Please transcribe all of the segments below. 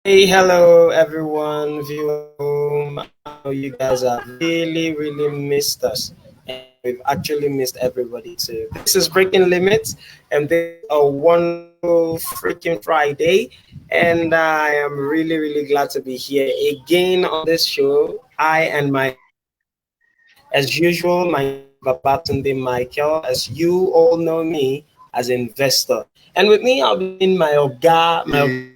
Hey, hello everyone, viewers at home. I know you guys have really missed us, and we've actually missed everybody too. This is Breaking Limits, and this is a wonderful freaking Friday, and I am really glad to be here again on this show. I and my co-host, as usual, my name is Babatunde Michael, as you all know me as Investor, and with me I'll be in my Oga, my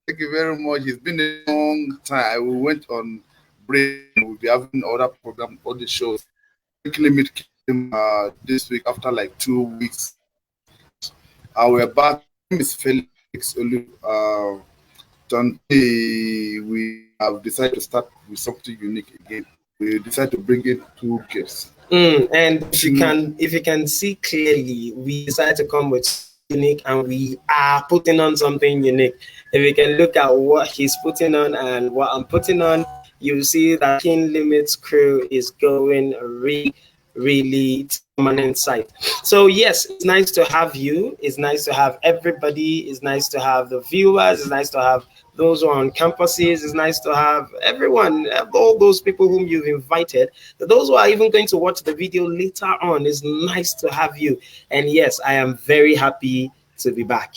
Thank you very much. It's been a long time. We went on break and we'll be having other program, other shows. Break Limit came this week after like 2 weeks. We're back. My name is Felixolucube. Today we have decided to start with something unique again. We decided to bring in two guests. And if you can see clearly, we decided to come with something unique, and we are putting on something unique. If you can look at what he's putting on and what I'm putting on, you'll see that King Limits crew is going really to permanent site. So yes, it's nice to have you. It's nice to have everybody. It's nice to have the viewers. It's nice to have those who are on campuses. It's nice to have everyone, all those people whom you've invited. Those who are even going to watch the video later on. It's nice to have you. And yes, I am very happy to be back.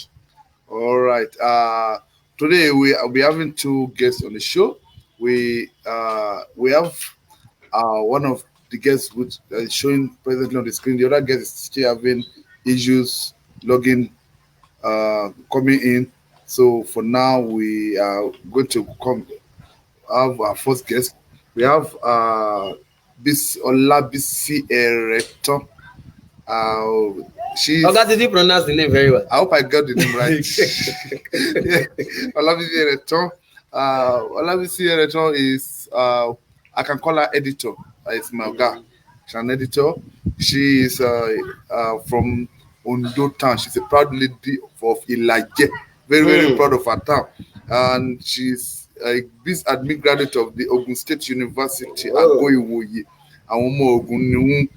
All right. Today we will be having two guests on the show. We have one of the guests which is showing presently on the screen. The other guest is still having issues logging coming in. So for now, we are going to come have our first guest. We have this Olabisi Ereto. She's. Oga, did you pronounce the name very well? I hope I got the name right. Olabisi Ereto. Olabisi Ereto is I can call her editor. It's my guy. She's an editor. She is from Ondo town. She's a proud lady of Ilaje. Very proud of her town. And she's a biz admin graduate of the Ogun State University, Agoiwoye. Ogun.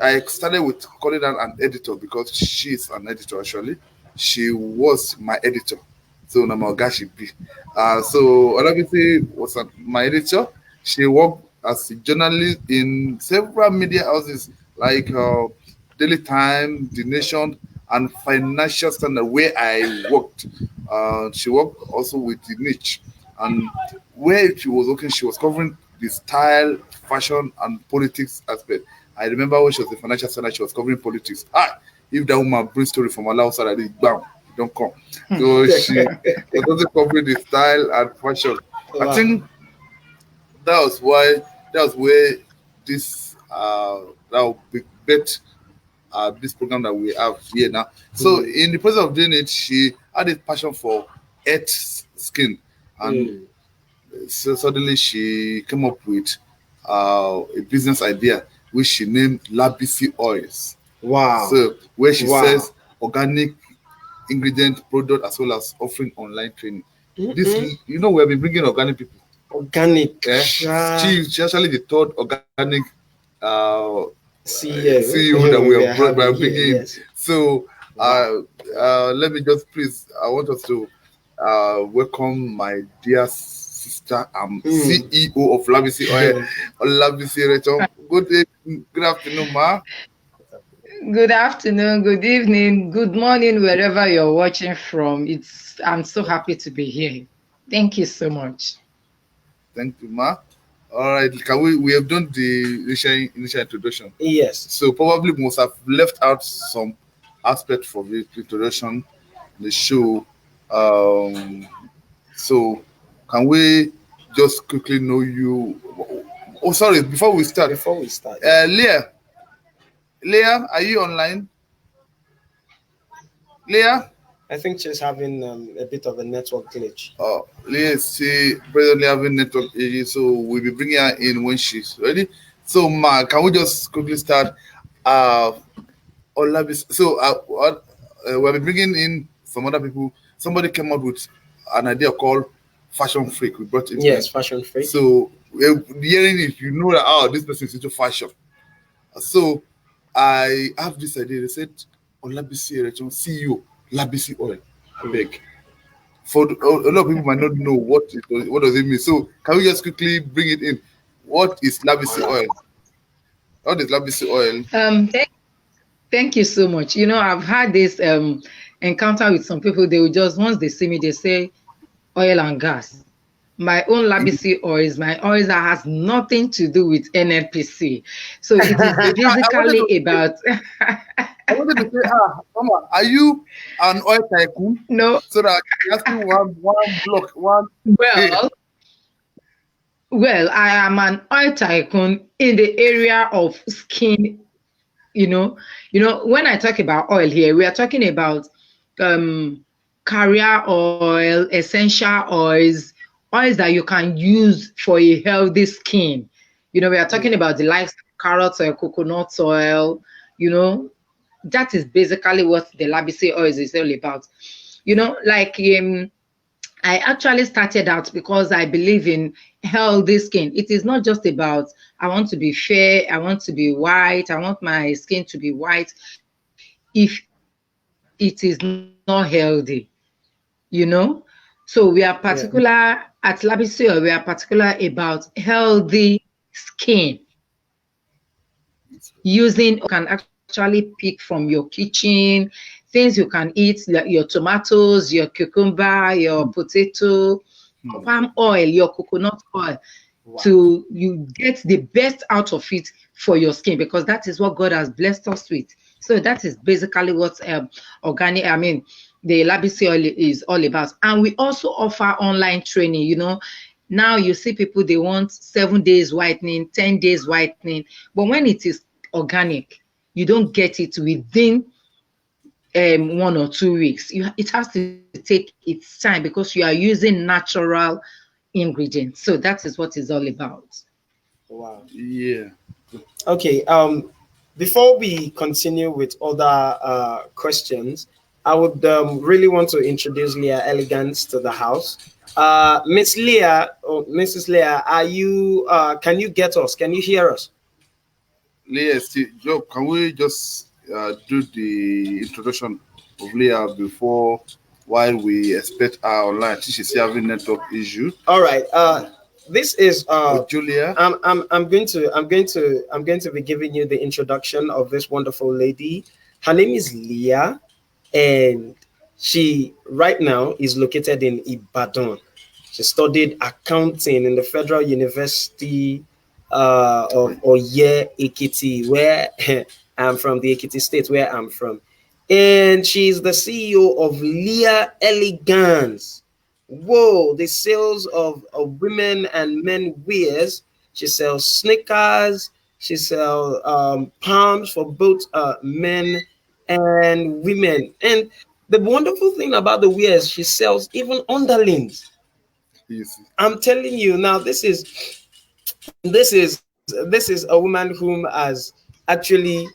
I started with calling her an editor because she is an editor actually. She was my editor. So Namaga she be. So Olabisi was my editor. She worked as a journalist in several media houses like Daily Time, The Nation, and Financial Standard, where I worked. She worked also with The Niche, and where she was working, she was covering the style, fashion, and politics aspect. I remember when she was in Financial Standard, she was covering politics. If that woman brings story from Allah side, I did bam, don't come. So she was also covering the style and fashion. I think that was where this that will be bet this program that we have here now. So in the process of doing it, she had a passion for earth skin, and so suddenly she came up with a business idea which she named Labisi Oils. Wow. So where she says organic ingredient product as well as offering online training. This we have been bringing organic people. Organic. She actually the third organic CEO that we are bringing in. Yes. So let me just please, I want us to welcome my dear sister, CEO of Labisi Oil, Labisi Rachel. Good afternoon, ma. Good afternoon, good evening, good morning, wherever you're watching from. I'm so happy to be here. Thank you so much. Thank you, ma. All right, can we have done the initial introduction? Yes. So probably must have left out some aspect from the introduction, the show. So can we just quickly know you? Oh, sorry. Before we start, Leah, are you online? Leah? I think she's having a bit of a network glitch. Leah is presently having network issues, so we'll be bringing her in when she's ready. So, Ma, can we just quickly start? So, we'll be bringing in some other people. Somebody came up with an idea called Fashion Freak. We brought in. Yes, Fashion Freak. So, hearing it, you know that this person is into fashion. So, I have this idea. They said, Olabisi Ereton, CEO, Labisi Oil. I beg. for a lot of people might not know what does it mean. So can we just quickly bring it in? What is Labisi oil? What is Labisi oil? Thank you so much. I've had this encounter with some people. They will just, once they see me, they say oil and gas. My own Labisi oils, my oils that has nothing to do with NNPC. So it is basically about. I wanted to say, Mama, are you an oil tycoon? No. So that I can ask you one block, one. Well, I am an oil tycoon in the area of skin. When I talk about oil here, we are talking about carrier oil, essential oils that you can use for a healthy skin. We are talking about the likes of carrot oil, coconut oil. That is basically what the Labisi oil is all about. I actually started out because I believe in healthy skin. It is not just about, I want to be fair, I want to be white, I want my skin to be white. If it is not healthy, So we are particular at Labisi oil, we are particular about healthy skin. You can actually pick from your kitchen, things you can eat, like your tomatoes, your cucumber, your potato, palm oil, your coconut oil, to you get the best out of it for your skin, because that is what God has blessed us with. So that is basically what organic, the Labisi oil is all about. And we also offer online training. Now you see people, they want 7 days whitening, 10 days whitening, but when it is organic, you don't get it within 1 or 2 weeks. It has to take its time because you are using natural ingredients. So that is what it's all about. Wow. Yeah. Okay. Before we continue with other questions, I would really want to introduce Leah Elegance to the house. Miss Leah, or Mrs. Leah, are you? Can you get us? Can you hear us? Leah, Joe, can we just do the introduction of Leah while we expect her online? She's having network issue. All right. This is Julia. I'm going to be giving you the introduction of this wonderful lady. Her name is Leah, and she right now is located in Ibadan. She studied accounting in the Federal University of Oye Ekiti, where I'm from, the Ekiti state where I'm from. And she's the CEO of Leah Elegance. Whoa, the sales of women and men wears. She sells sneakers. She sells palms for both men and women. And the wonderful thing about the wears, she sells even underlings. Yes. I'm telling you now, this is a woman whom has actually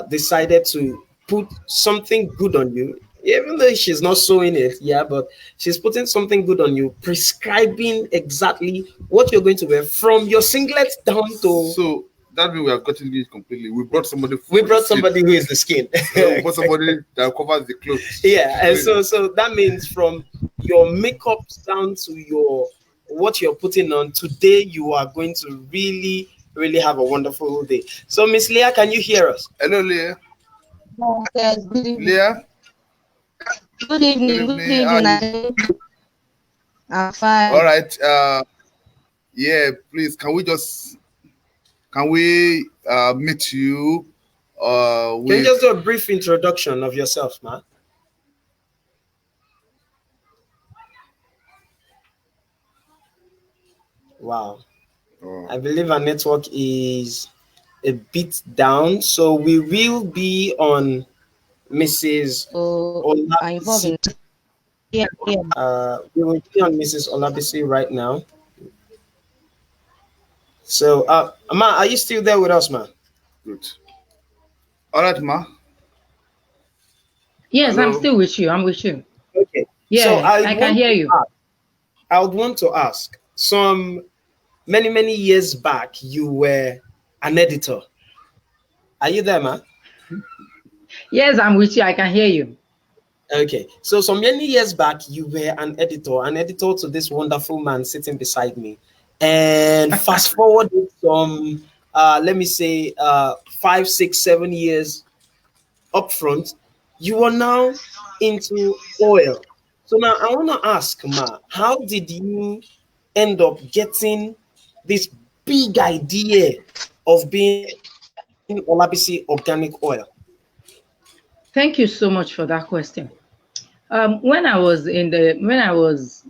decided to put something good on you, even though she's not sewing it, but she's putting something good on you, prescribing exactly what you're going to wear from your singlet down to. So that means we have gotten it completely. We brought somebody. Who is the skin. We brought somebody that covers the clothes. Yeah, and so that means from your makeup down to what you're putting on today, you are going to really, really have a wonderful day. So, Miss Leah, can you hear us? Hello, Leah. Yes, good evening. Leah. Good evening. Good evening. I'm fine. All right. Please, can we meet you? Can you just do a brief introduction of yourself, man? Wow. I believe our network is a bit down, so we will be on Mrs. Olabisi. We will be on Mrs. Olabisi right now. So, Ma, are you still there with us, ma? Good. All right, ma. Yes, hello? I'm still with you. I'm with you. Okay. Yeah, so I can hear you. I would want to ask, many years back, you were an editor. Are you there, ma? Yes, I'm with you. I can hear you. Okay, so many years back, you were an editor to this wonderful man sitting beside me. And fast forward some, let me say, 5, 6, 7 years up front, you are now into oil. So now I want to ask, Ma, how did you end up getting this big idea of being Olabisi Organic Oil? Thank you so much for that question. When I was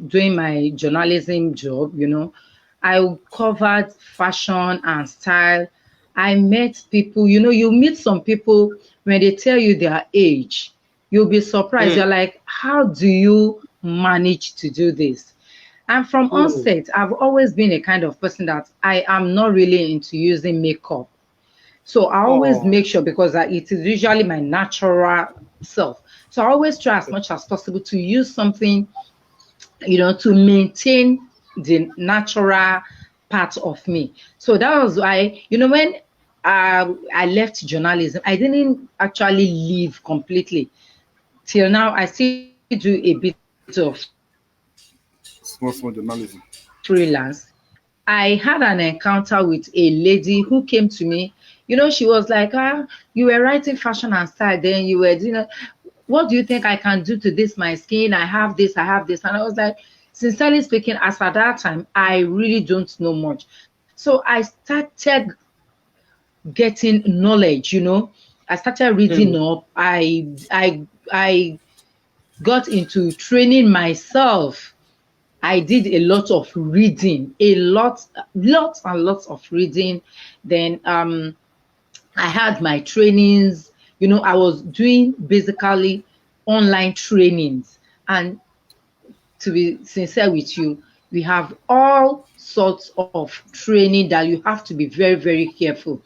doing my journalism job, I covered fashion and style. I met people, you meet some people when they tell you their age, you'll be surprised. You're like, how do you manage to do this? And from onset, I've always been a kind of person that I am not really into using makeup. So I always make sure, because it is usually my natural self. So I always try as much as possible to use something, to maintain the natural part of me. So that was why, when I left journalism, I didn't actually leave completely. Till now, I still do a bit of small journalism. Freelance. I had an encounter with a lady who came to me. She was like, you were writing fashion and style, then you were, what do you think I can do to this, my skin? I have this. And I was like, sincerely speaking, as at that time, I really don't know much. So I started getting knowledge, I started reading up. I got into training myself. I did a lot of reading, lots of reading. Then I had my trainings. I was doing basically online trainings. And to be sincere with you, we have all sorts of training that you have to be very, very careful.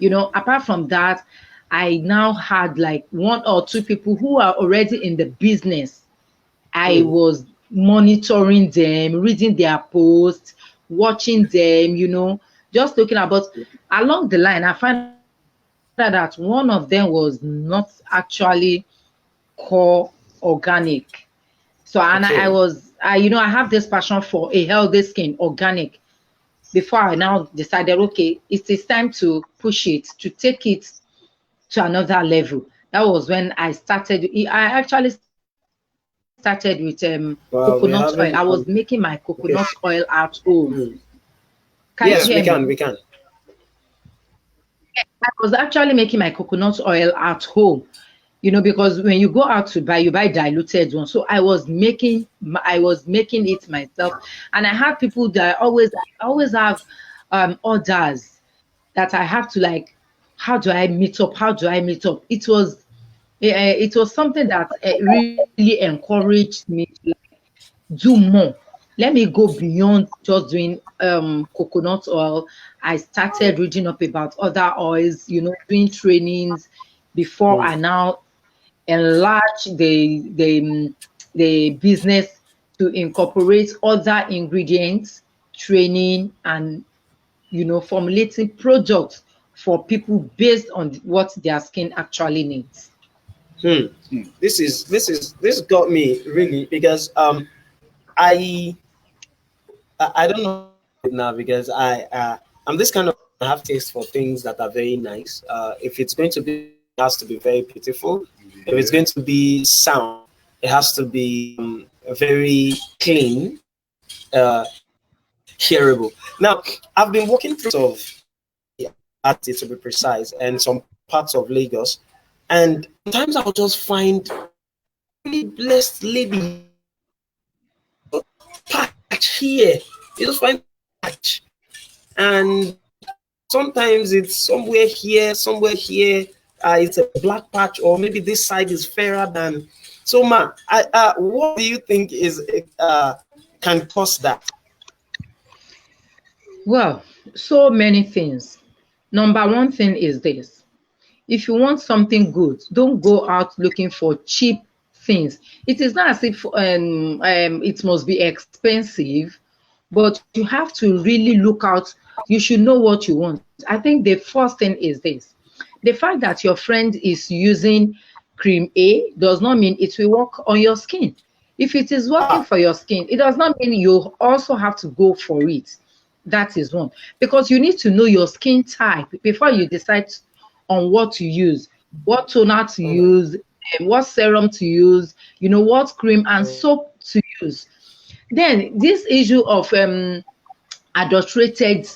Apart from that, I now had like 1 or 2 people who are already in the business. I was monitoring them, reading their posts, watching them, just looking about. Along the line, I find that one of them was not actually core organic. So, and I have this passion for a healthy skin, organic. Before I now decided, okay, it is time to push it, to take it to another level. That was when I started. I actually started with coconut oil. I was making my coconut oil at home. Yes, we can. I was actually making my coconut oil at home, because when you go out to buy, you buy diluted one. So I was making it myself, and I had people that I always have orders that I have to like. How do I meet up? It was something that really encouraged me to like, do more. Let me go beyond just doing coconut oil. I started reading up about other oils, doing trainings before I now enlarge the business to incorporate other ingredients, training, and formulating products for people based on what their skin actually needs. This got me really, because I don't know now, because I'm this kind of have taste for things that are very nice. If it's going to be, it has to be very beautiful. If it's going to be sound, it has to be very clean, shareable. Now, I've been walking through to be precise, and some parts of Lagos, and sometimes I'll just find really blessed lady patch here. You just find patch, and sometimes it's somewhere here. It's a black patch, or maybe this side is fairer than. So, man, what do you think can cause that? Well, so many things. Number one thing is this: if you want something good, don't go out looking for cheap things. It is not as if it must be expensive, but you have to really look out. You should know what you want. I think the first thing is this: the fact that your friend is using cream A does not mean it will work on your skin. If it is working for your skin, it does not mean you also have to go for it. That is one. Because you need to know your skin type before you decide on what to use, what toner to use, what serum to use, you know, what cream and soap to use. Then this issue of adulterated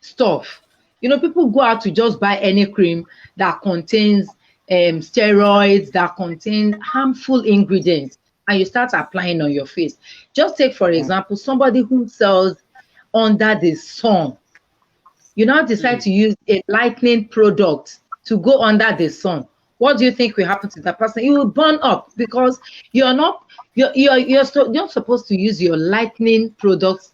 stuff. You know, people go out to just buy any cream that contains steroids, that contain harmful ingredients, and you start applying on your face. Just take, for example, somebody who sells under the sun. You now decide to use a lightning product to go under the sun. What do you think will happen to that person? You will burn up because you're not supposed to use your lightning products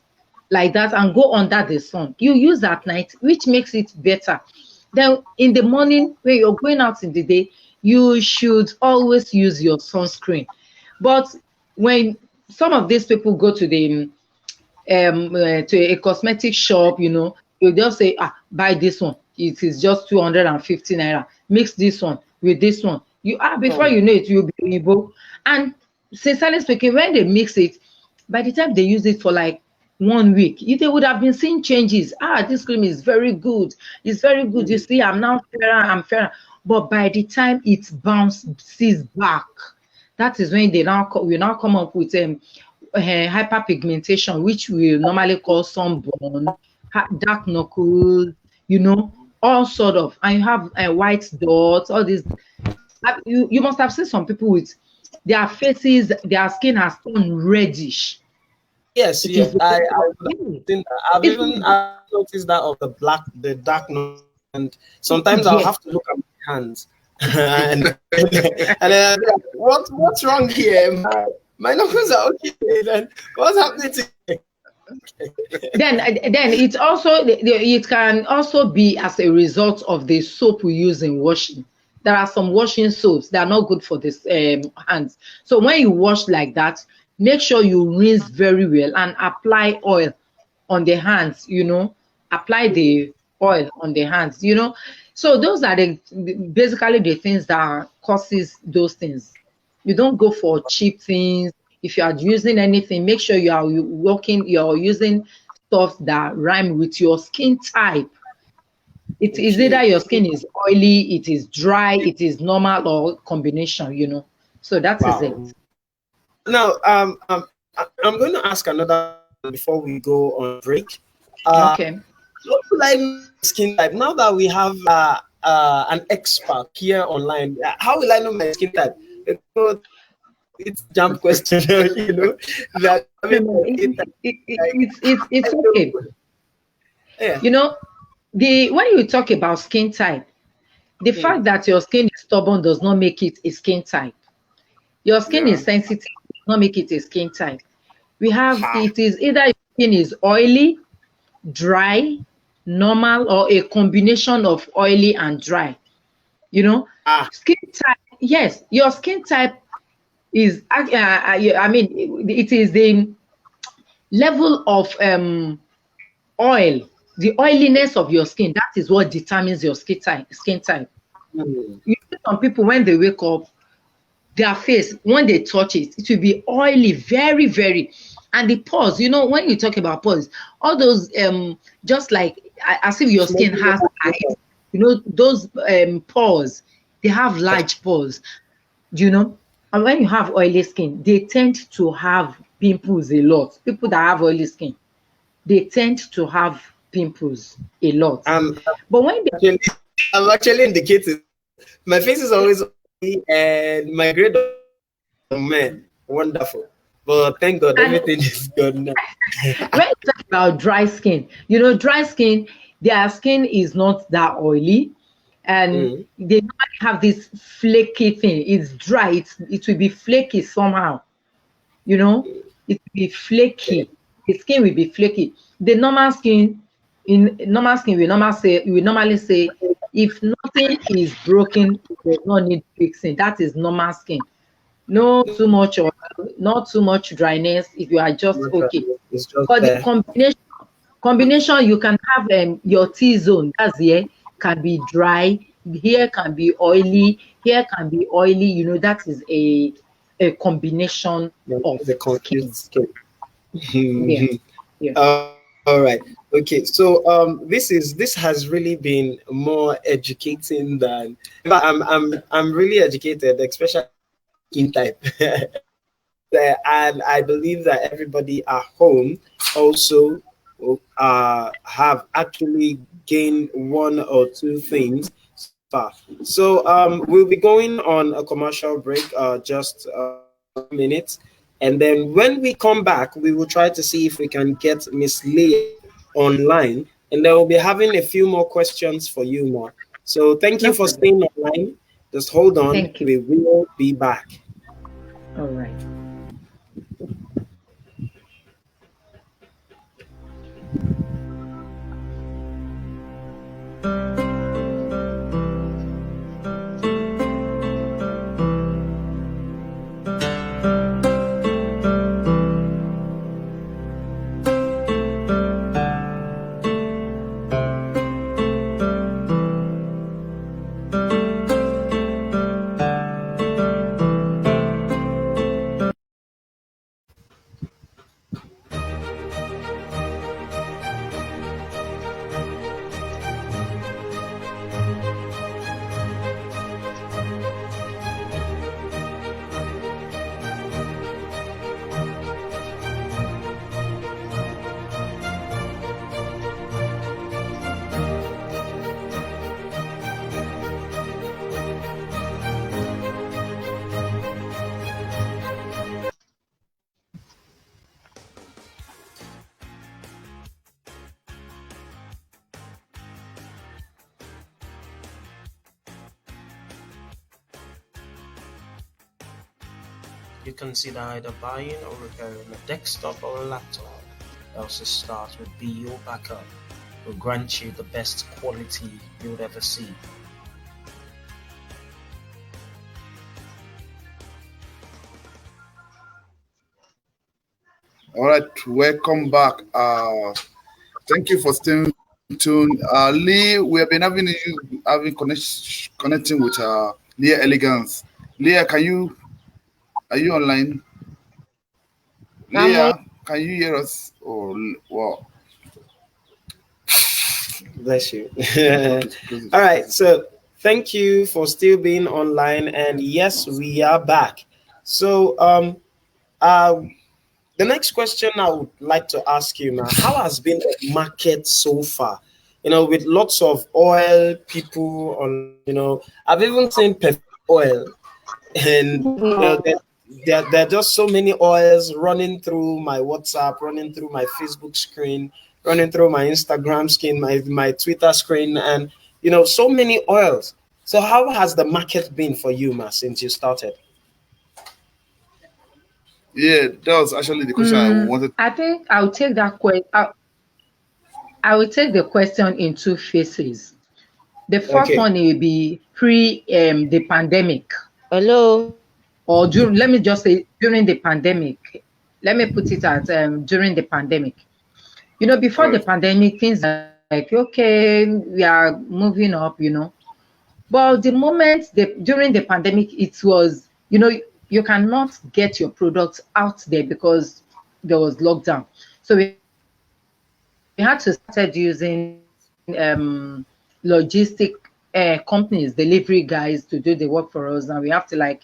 like that and go under the sun. You use at night, which makes it better. Then in the morning, when you're going out in the day, you should always use your sunscreen. But when some of these people go to the to a cosmetic shop, you know, you just say, buy this one. It is just 250 naira. Mix this one with this one. You before you know it, you'll be able. And sincerely speaking, when they mix it, by the time they use it for like 1 week, they would have been seeing changes. This cream is very good. It's very good. You see, I'm now fairer, I'm fairer. But by the time it bounces back, that is when they will now come up with hyperpigmentation, which we normally call sunburn, dark knuckles, you know, all sort of, and you have white dots, all this. You must have seen some people with their faces, their skin has turned reddish. Yes, yes. I've even noticed that of the dark knuckles, and sometimes I'll have to look at my hands. and then what's wrong here? My knuckles are okay. Then what's happening to you? Then it also it can also be as a result of the soap we use in washing. There are some washing soaps that are not good for this hands. So when you wash like that, make sure you rinse very well and apply oil on the hands. You know, apply the oil on the hands. You know, so those are basically the things that causes those things. You don't go for cheap things. If you are using anything, make sure you're using stuff that rhyme with your skin type. It is either your skin is oily, it is dry, it is normal, or combination, you know. So that is it. Now, I'm going to ask another before we go on break. Okay. What do I know skin type? Now that we have an expert here online, how will I know my skin type? It's a jump question, you know. That it's okay. Yeah. You know, when you talk about skin type, the fact that your skin is stubborn does not make it a skin type. Your skin is sensitive does not make it a skin type. We have it is either your skin is oily, dry, normal, or a combination of oily and dry. You know, skin type. Yes, your skin type is I mean it is the level of oil, the oiliness of your skin. That is what determines your skin type. You see some people, when they wake up, their face, when they touch it, it will be oily, very, very. And the pores, you know, when you talk about pores, all those just like as if your skin has eyes, you know, those pores, they have large pores, you know. And when you have oily skin, they tend to have pimples a lot. People that have oily skin, they tend to have pimples a lot. But when I'm actually indicating my face is always oily and my grade man, wonderful. But thank God everything is good now. When you talk about dry skin, you know, dry skin, their skin is not that oily. And they normally have this flaky thing. It's dry. It will be flaky somehow. You know, it will be flaky. The skin will be flaky. The normal skin, we normally say, if nothing is broken, there's no need fixing. That is normal skin. No too much oil, not too much dryness. If you are just okay. But the combination, you can have your T-zone. That's here. Can be dry, Hair can be oily, hair can be oily, you know, that is a combination of The skin. confused skin. Yeah, yeah. All right. Okay. So this has really been more educating than, but I'm really educated, especially skin type. And I believe that everybody at home also have actually gained one or two things so far. So we'll be going on a commercial break just a few minutes, and then when we come back, we will try to see if we can get Miss Leah online, and then we'll be having a few more questions for you more. So thank you No for problem. staying online. Just hold on. Thank you. We will be back. All right. You consider either buying or repairing a desktop or a laptop. Elsa's Start will be your backup. Will grant you the best quality you'll ever see. All right, welcome back. Thank you for staying tuned. Lee, we have been having connecting with Leah Elegance. Leah, are you online? I'm on. Leah, can you hear us? Oh, wow. Bless you. All right. So thank you for still being online. And yes, we are back. So uh the next question I would like to ask you now, how has been the market so far? You know, with lots of oil people on, I've even seen perfume oil, and there are just so many oils running through my WhatsApp, running through my Facebook screen, running through my Instagram screen, my Twitter screen, and so many oils. So how has the market been for you, Ma, since you started? Yeah, that was actually the question I wanted. I think I'll take that question. I will take the question in two phases. The first Okay. one will be pre the pandemic, Hello. or during. Let me just say during the pandemic. Let me put it at during the pandemic. You know, All before the right. pandemic, things like okay, we are moving up. You know, but the moment during the pandemic, it was you cannot get your products out there because there was lockdown. So we had to start using logistic companies, delivery guys to do the work for us. And we have to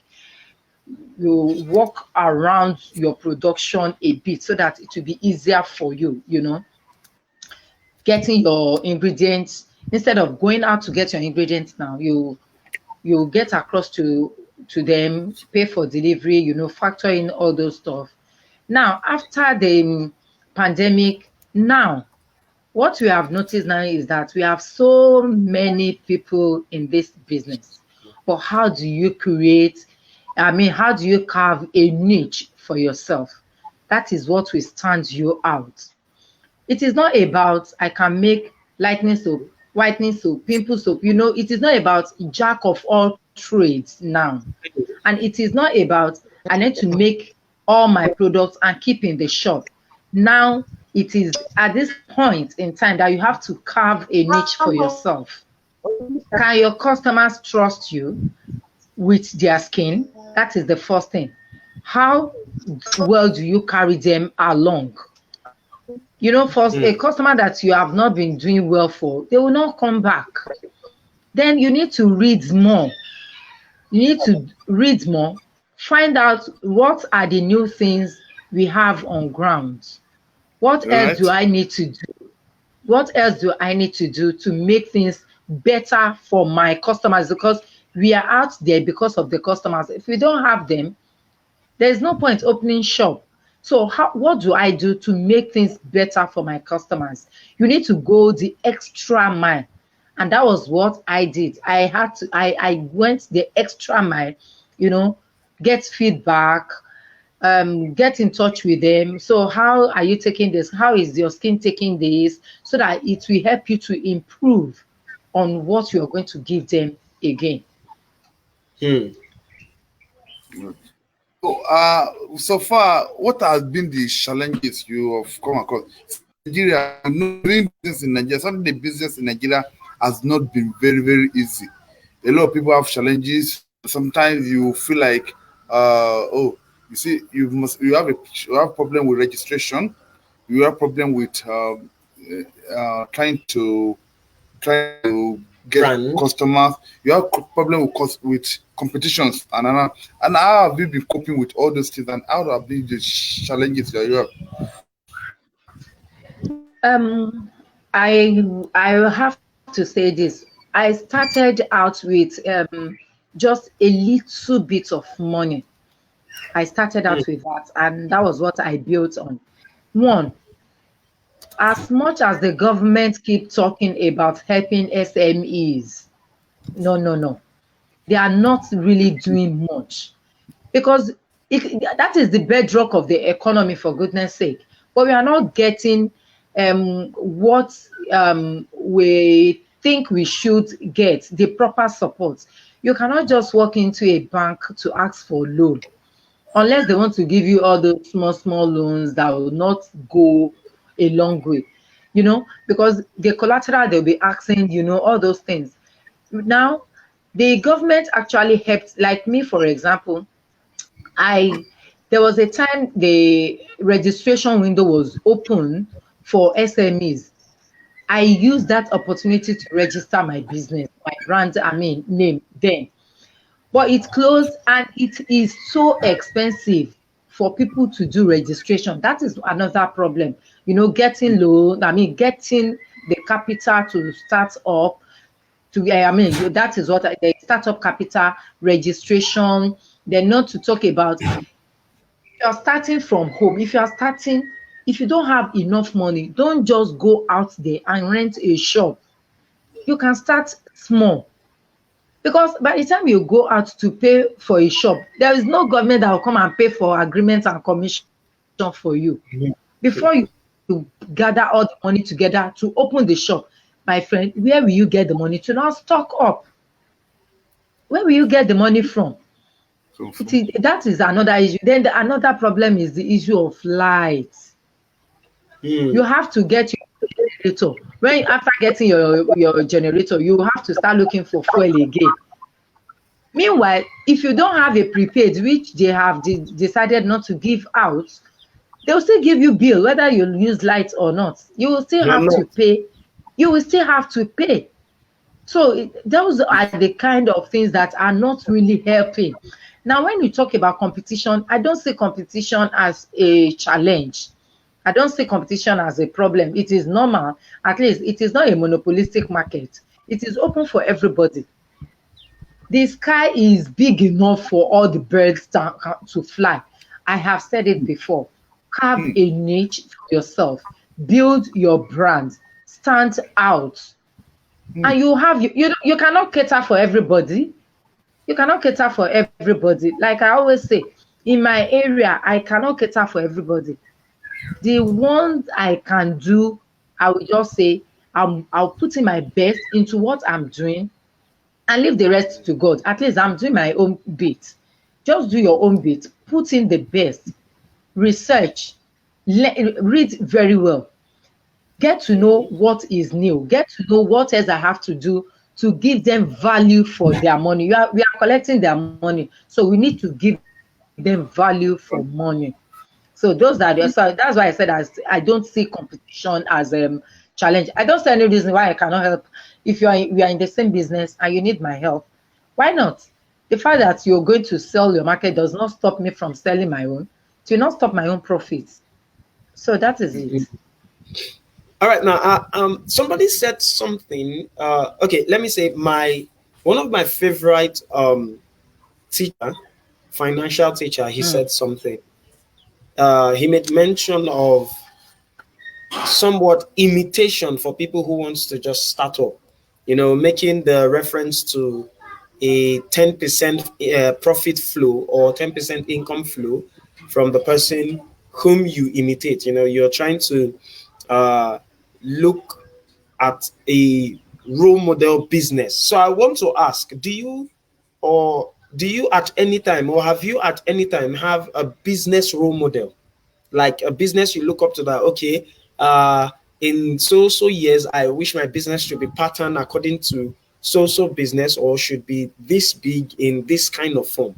you work around your production a bit so that it will be easier for you, getting your ingredients. Instead of going out to get your ingredients now, you get across to them, pay for delivery, factor in all those stuff. Now, after the pandemic, now what we have noticed now is that we have so many people in this business. But how do you how do you carve a niche for yourself? That is what will stand you out. It is not about I can make lightening soap, whitening soap, pimple soap. It is not about jack of all trades now. And it is not about I need to make all my products and keep in the shop. Now it is at this point in time that you have to carve a niche for yourself. Can your customers trust you with their skin? That is the first thing. How well do you carry them along? You know, for a customer that you have not been doing well for, they will not come back. Then you need to read more. You need to read more, find out what are the new things we have on ground. What else do I need to do? What else do I need to do to make things better for my customers? Because we are out there because of the customers. If we don't have them, there's no point opening shop. So what do I do to make things better for my customers? You need to go the extra mile. And that was what I did. I went the extra mile, you know, get feedback, get in touch with them. So how are you taking this? How is your skin taking this? So that it will help you to improve on what you're going to give them again. So far, what has been the challenges you have come across? Nigeria, doing business in Nigeria, some of the business in Nigeria has not been very, very easy. A lot of people have challenges. Sometimes you feel like, you see, you have problem with registration. You have problem with trying to get customers. You have problem with competitions, and how have you been coping with all those things, and how have been the challenges that you have? I have to say this. I started out with just a little bit of money. I started out with that, and that was what I built on. One, as much as the government keep talking about helping SMEs, no. They are not really doing much, because that is the bedrock of the economy, for goodness sake. But we are not getting what we think we should get, the proper support. You cannot just walk into a bank to ask for loan unless they want to give you all the small loans that will not go a long way, you know, because the collateral they'll be asking, you know, all those things. Now, the government actually helped, like me, for example. There was a time the registration window was open for SMEs. I used that opportunity to register my business, my brand, name then. But it closed, and it is so expensive for people to do registration. That is another problem. You know, getting loan, getting the capital to start up. That is what the startup capital, registration. Then not to talk about, if you're starting from home, if you don't have enough money, don't just go out there and rent a shop. You can start small, because by the time you go out to pay for a shop, there is no government that will come and pay for agreements and commission for you. Before you gather all the money together to open the shop, my friend, where will you get the money to now stock up? Where will you get the money from? That is another issue. Then another problem is the issue of light. You have to get your generator. After getting your generator, you have to start looking for fuel again. Meanwhile, if you don't have a prepaid, which they have decided not to give out, they'll still give you bill, whether you use light or not. You will still have to pay. You will still have to pay. So those are the kind of things that are not really helping. Now, when you talk about competition, I don't see competition as a challenge. I don't see competition as a problem. It is normal. At least it is not a monopolistic market. It is open for everybody. The sky is big enough for all the birds to fly. I have said it before. Carve a niche for yourself. Build your brand. Stand out. And you cannot cater for everybody. You cannot cater for everybody. Like I always say, in my area, I cannot cater for everybody. The ones I can do, I will just say, I'll put in my best into what I'm doing and leave the rest to God. At least I'm doing my own bit. Just do your own bit. Put in the best. Research. Read very well. Get to know what is new. Get to know what else I have to do to give them value for their money. We are collecting their money, so we need to give them value for money. So those are the, so that's why I said I don't see competition as a challenge. I don't see any reason why I cannot help. If we are in the same business and you need my help, why not? The fact that you're going to sell your market does not stop me from selling my own. It will not stop my own profits. So that is it. All right, now somebody said something. Okay, let me say one of my favorite teacher, financial teacher. He said something. He made mention of somewhat imitation for people who wants to just start up. You know, making the reference to a 10% profit flow or 10% income flow from the person whom you imitate. You know, you're trying to look at a role model business. So I want to ask, do you at any time, or have you at any time have a business role model, like a business you look up to, that okay, in so years I wish my business should be patterned according to so business, or should be this big in this kind of form?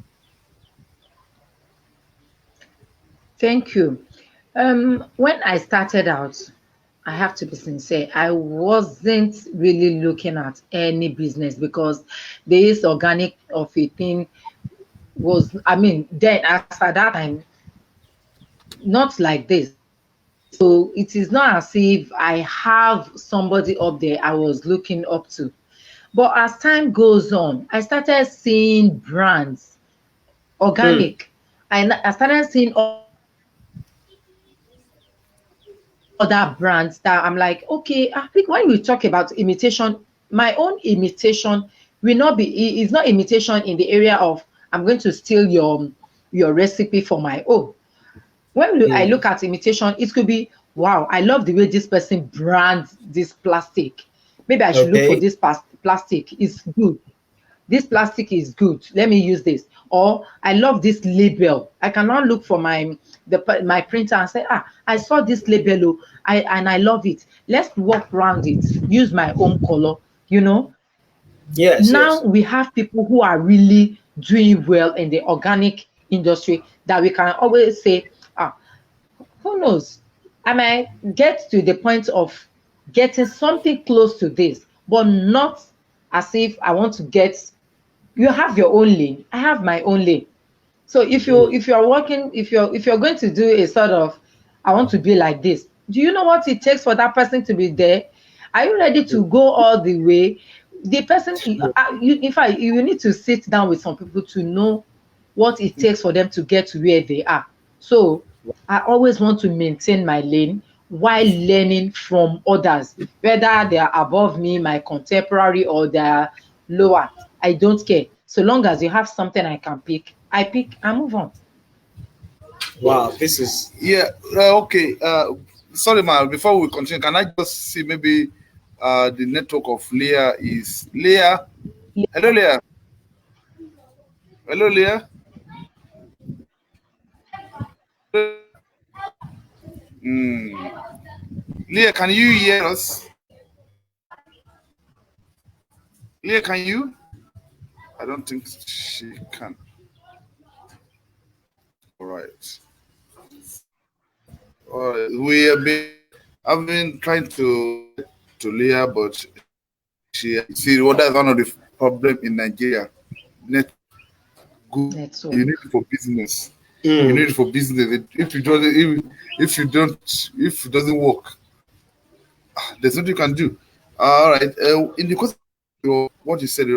Thank you. When I started out, I have to be sincere, I wasn't really looking at any business, because this organic of a thing was, I mean, then as at that time, not like this. So it is not as if I have somebody up there I was looking up to. But as time goes on, I started seeing brands, organic. I started seeing other brands that I'm like, okay, I think when we talk about imitation, my own imitation will not be, it's not imitation in the area of I'm going to steal your recipe for my own. When I look at imitation, it could be, wow, I love the way this person brands this plastic. Maybe I should look for this plastic. It's good. This plastic is good. Let me use this. Or I love this label. I cannot look for my printer and say, I saw this label, and I love it. Let's walk around it. Use my own color. You know. Yes. Now we have people who are really doing well in the organic industry that we can always say, who knows? I might get to the point of getting something close to this, but not as if I want to get. You have your own lane. I have my own lane. So if you're working, if you're going to do a sort of, I want to be like this. Do you know what it takes for that person to be there? Are you ready to go all the way? The person, in fact, you need to sit down with some people to know what it takes for them to get to where they are. So I always want to maintain my lane while learning from others, whether they are above me, my contemporary, or they are lower. I don't care. So long as you have something I can pick, I pick and move on. Wow, this is okay. Sorry, man. Before we continue, can I just see maybe the network of Leah is Leah? Hello, Leah. Hello, Leah. Leah, can you hear us? Leah, can you? I don't think she can. All right. We have been trying to Leah, but what that's one of the problem in Nigeria. You need it for business. You need it for business. If it doesn't work, there's nothing you can do. All right. In the course of what you said,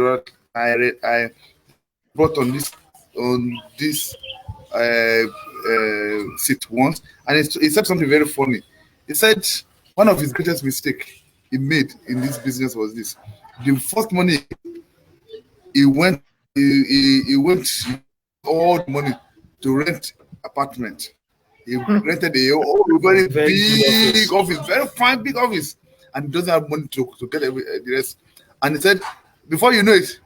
I brought on this seat once, and he said something very funny. He said one of his greatest mistake he made in this business was this: the first money he went all the money to rent apartment. He rented a very big office, very fine big office, and he doesn't have money to get the rest. And he said, before you know it,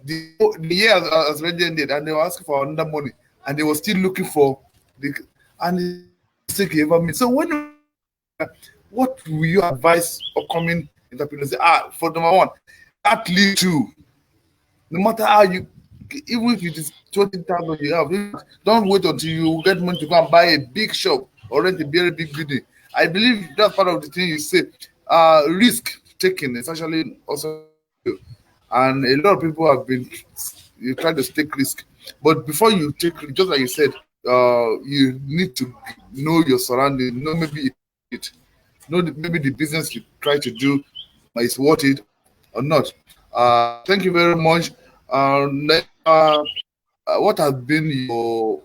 the year has already ended, and they were asking for another money, and they were still looking for the mistake he ever made. So what will you advise upcoming entrepreneurs? For number one, that little, no matter how you, even if it is 20,000 you have, don't wait until you get money to go and buy a big shop or rent a very big building. I believe that's part of the thing you say. Risk taking, especially also, and a lot of people have been you try to take risk, but before you take, just like you said, you need to know your surroundings, know maybe it, know maybe the business you try to do is worth it or not. Thank you very much. What has been your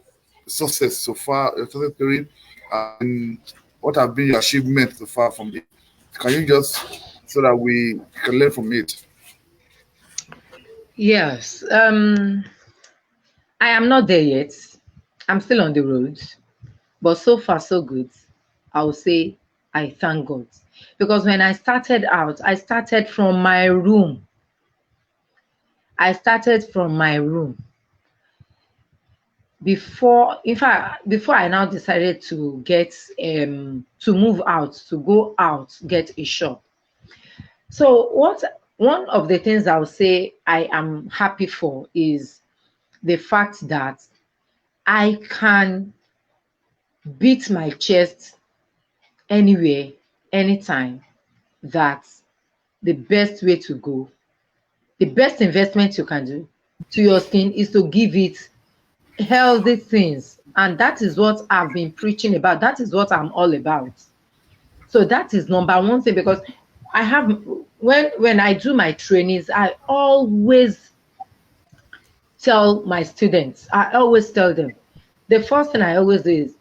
success so far, your success period, and what have been your achievements so far from it? Can you just, so that we can learn from it? Yes. I am not there yet. I'm still on the road, but so far so good. I will say I thank God, because when I started out, I started from my room. Before, in fact, before I now decided to get to move out, to go out, get a shop. So one of the things I would say I am happy for is the fact that I can beat my chest anywhere, anytime, that the best way to go, the best investment you can do to your skin is to give it healthy things. And that is what I've been preaching about. That is what I'm all about. So that is number one thing, because I have, when I do my trainings, I always tell my students, I always tell them, the first thing I always do is,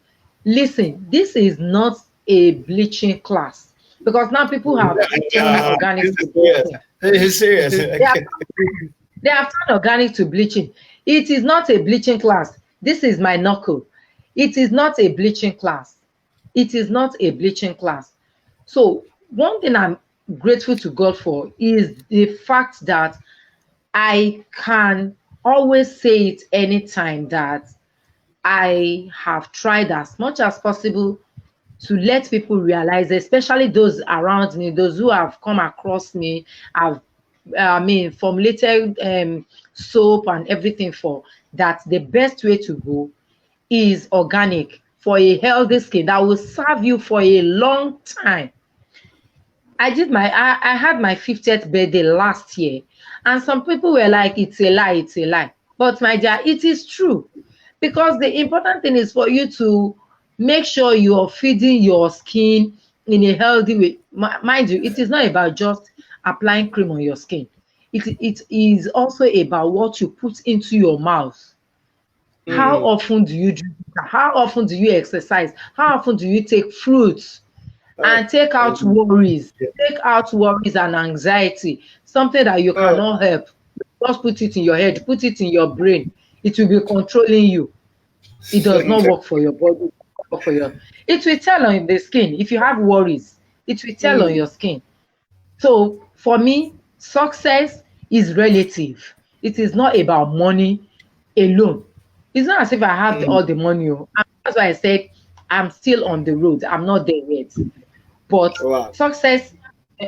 listen, this is not a bleaching class, because now people have turned organic to bleaching. Serious. They have turned organic to bleaching. It is not a bleaching class. This is my knuckle. It is not a bleaching class. It is not a bleaching class. So one thing I'm grateful to God for is the fact that I can always say it anytime, that I have tried as much as possible to let people realize, especially those around me, those who have come across me, have formulated soap and everything, for that the best way to go is organic for a healthy skin that will serve you for a long time. I had my 50th birthday last year, and some people were like, it's a lie, it's a lie. But my dear, it is true, because the important thing is for you to make sure you are feeding your skin in a healthy way. Mind you, it is not about just applying cream on your skin. It is also about what you put into your mouth. How often do you drink? How often do you exercise? How often do you take fruits? And take out worries. Take out worries and anxiety. Something that you cannot help. Just put it in your head. Put it in your brain. It will be controlling you. It does not work for your body. It will tell on the skin. If you have worries, it will tell on your skin. So for me, success is relative. It is not about money alone. It's not as if I have all the money. That's why I said I'm still on the road. I'm not there yet. But success,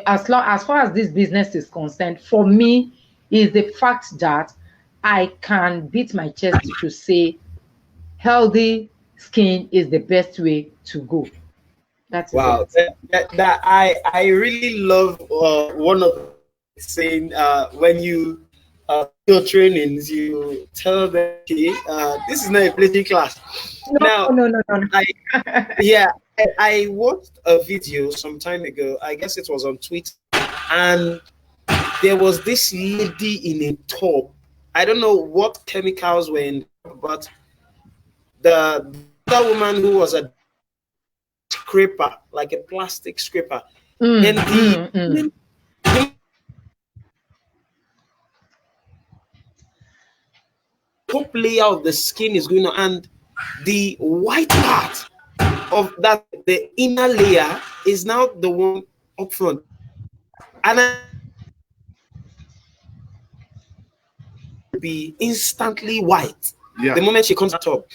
as far as this business is concerned, for me, is the fact that I can beat my chest to say healthy skin is the best way to go. That's wow. That I really love one of saying when you your trainings, you tell them, okay, this is not a bleaching class. No. I watched a video some time ago. I guess it was on Twitter, and there was this lady in a tub. I don't know what chemicals were in, but the other woman who was a scraper, like a plastic scraper, and the top layer of the skin is going on, and the white part of that, the inner layer, is now the one up front, and I be instantly white the moment she comes up.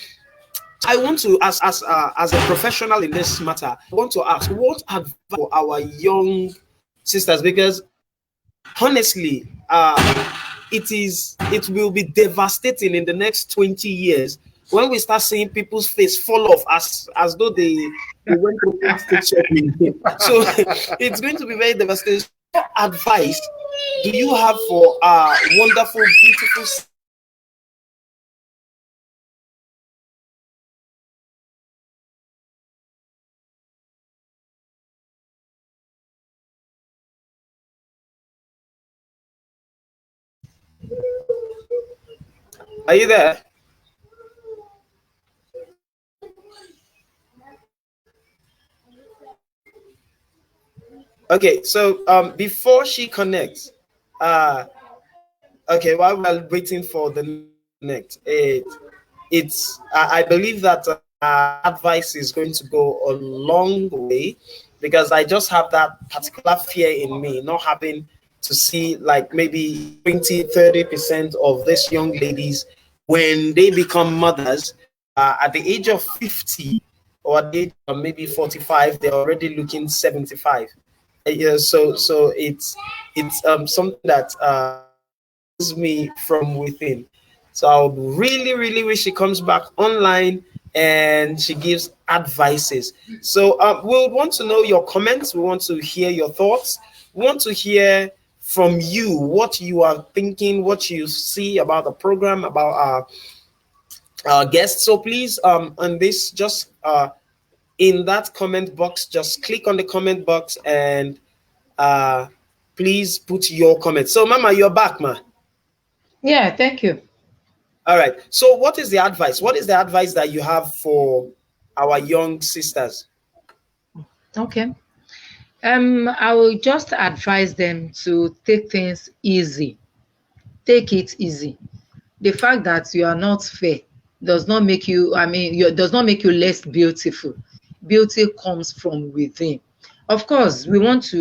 I want to, as a professional in this matter, I want to ask, what advice for our young sisters? Because honestly, it will be devastating in the next 20 years when we start seeing people's face fall off as though they went through plastic surgery. So it's going to be very devastating. What advice do you have for our wonderful, beautiful? Are you there? Okay, so before she connects, okay, while we're waiting for the next, I believe that advice is going to go a long way, because I just have that particular fear in me, not having to see like maybe 20-30% of these young ladies when they become mothers at the age of 50 or at the age of maybe 45, they're already looking 75. Yeah, so it's something that me from within. So I would really wish she comes back online and she gives advices. So we'll want to know your comments. We want to hear your thoughts. We want to hear from you what you are thinking, what you see about the program, about our guests. So please, on this, just in that comment box, just click on the comment box and please put your comments. So Mama, you're back, ma. Yeah, thank you. All right. So what is the advice? What is the advice that you have for our young sisters? Okay. I will just advise them to take things easy. Take it easy. The fact that you are not fair does not make you, does not make you less beautiful. Beauty comes from within. Of course, we want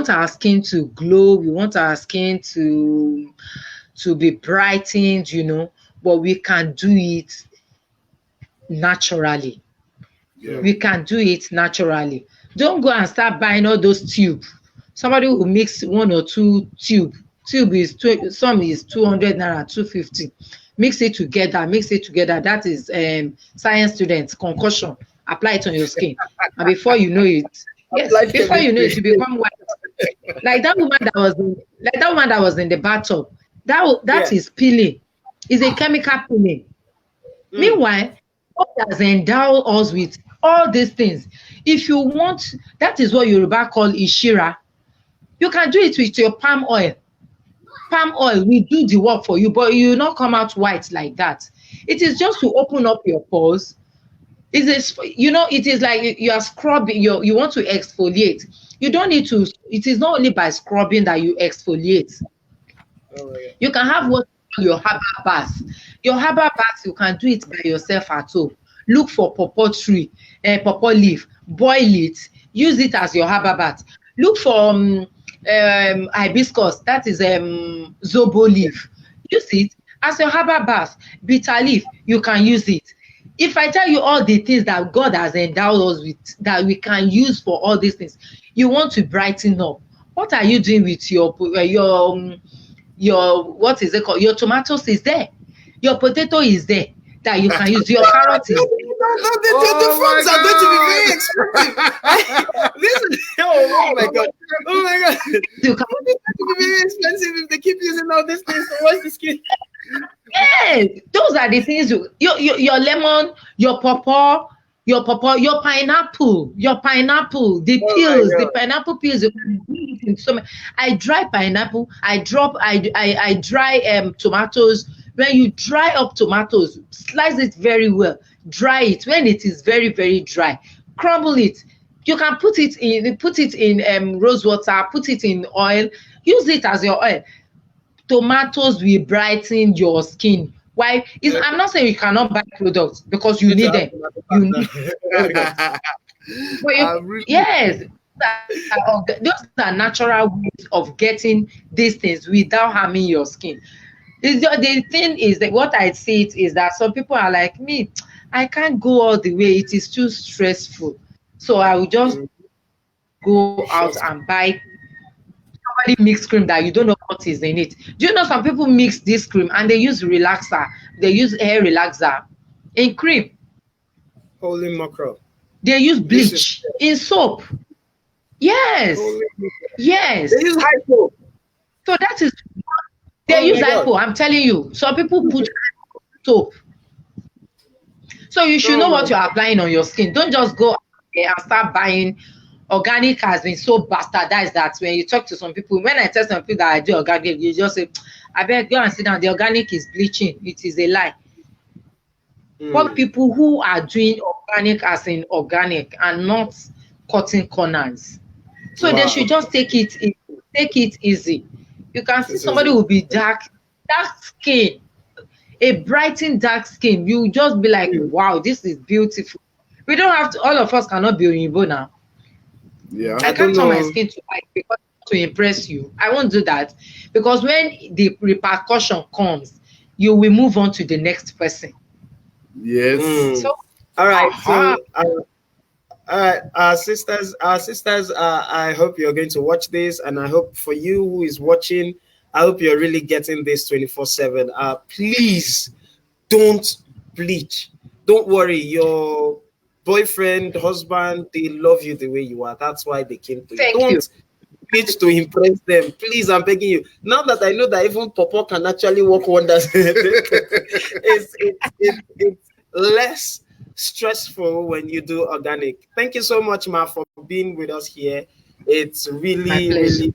our skin to glow. We want our skin to be brightened, but we can do it naturally. Yeah. We can do it naturally. Don't go and start buying all those tubes. Somebody who mix 1 or 2 tube is some is 200 naira, 250. Mix it together. That is science students concoction. Apply it on your skin, and before you know it, you become white. Like that woman that was in the bathtub. That is peeling. It's a chemical peeling. Meanwhile, God has endowed us with all these things. If you want, that is what Yoruba call Ishira. You can do it with your palm oil. Palm oil will do the work for you, but you will not come out white like that. It is just to open up your pores. It is like you are scrubbing, you want to exfoliate. You don't need to, it is not only by scrubbing that you exfoliate. Oh, yeah. You can have what your herbal bath. Your herbal bath, you can do it by yourself at home. Look for pawpaw tree, pawpaw leaf, boil it, use it as your herbal bath. Look for hibiscus, that is zobo leaf. Use it as your herbal bath. Bitter leaf, you can use it. If I tell you all the things that God has endowed us with, that we can use for all these things, you want to brighten up. What are you doing with your what is it called? Your tomatoes is there. Your potato is there that you can use. Your carrot is there. The fruits are going to be very expensive. Oh my god! It's going to be very expensive if they keep using all these things to wash the skin. Yes, those are the things. Your lemon, your pawpaw, your pineapple, the peels, the pineapple peels. You can do it in so many. I dry pineapple. I dry tomatoes. When you dry up tomatoes, slice it very well. Dry it. When it is very, very dry, crumble it. You can put it in rose water. Put it in oil. Use it as your oil. Tomatoes will brighten your skin. Why? I'm not saying you cannot buy products because you need them. Yes, those are natural ways of getting these things without harming your skin. The thing is that what I see is that some people are like me. I can't go all the way. It is too stressful. So I will just go out and buy. normally mix cream that you don't know what is in it. Do you know some people mix this cream and they use relaxer, they use hair relaxer in cream. Holy mackerel. They use bleach in soap. Yes. Yes. They use hypo. So that is, they use hypo. I'm telling you. Some people put soap. So you should know what you're applying on your skin. Don't just go and start buying. Organic has been so bastardized that when you talk to some people, when I tell some people that I do organic, you just say, I better go and sit down. The organic is bleaching. It is a lie. But people who are doing organic as in organic and not cutting corners. So they should just take it easy. You can see somebody will be dark skin, a brightened dark skin. You just be like, wow, this is beautiful. We don't have to, all of us cannot be Oyinbo now. Yeah. I can't turn my skin to white because to impress you. I won't do that. Because when the repercussion comes, you will move on to the next person. Yes. So, all right. So, all right, our sisters. I hope you're going to watch this, and I hope for you who is watching, I hope you're really getting this 24/7. Please don't bleach. Don't worry. Your boyfriend, husband, they love you the way you are. That's why they came to you. Don't bleach to impress them. Please, I'm begging you. Now that I know that even Popo can actually work wonders, it's less stressful when you do organic. Thank you so much, Ma, for being with us here. It's really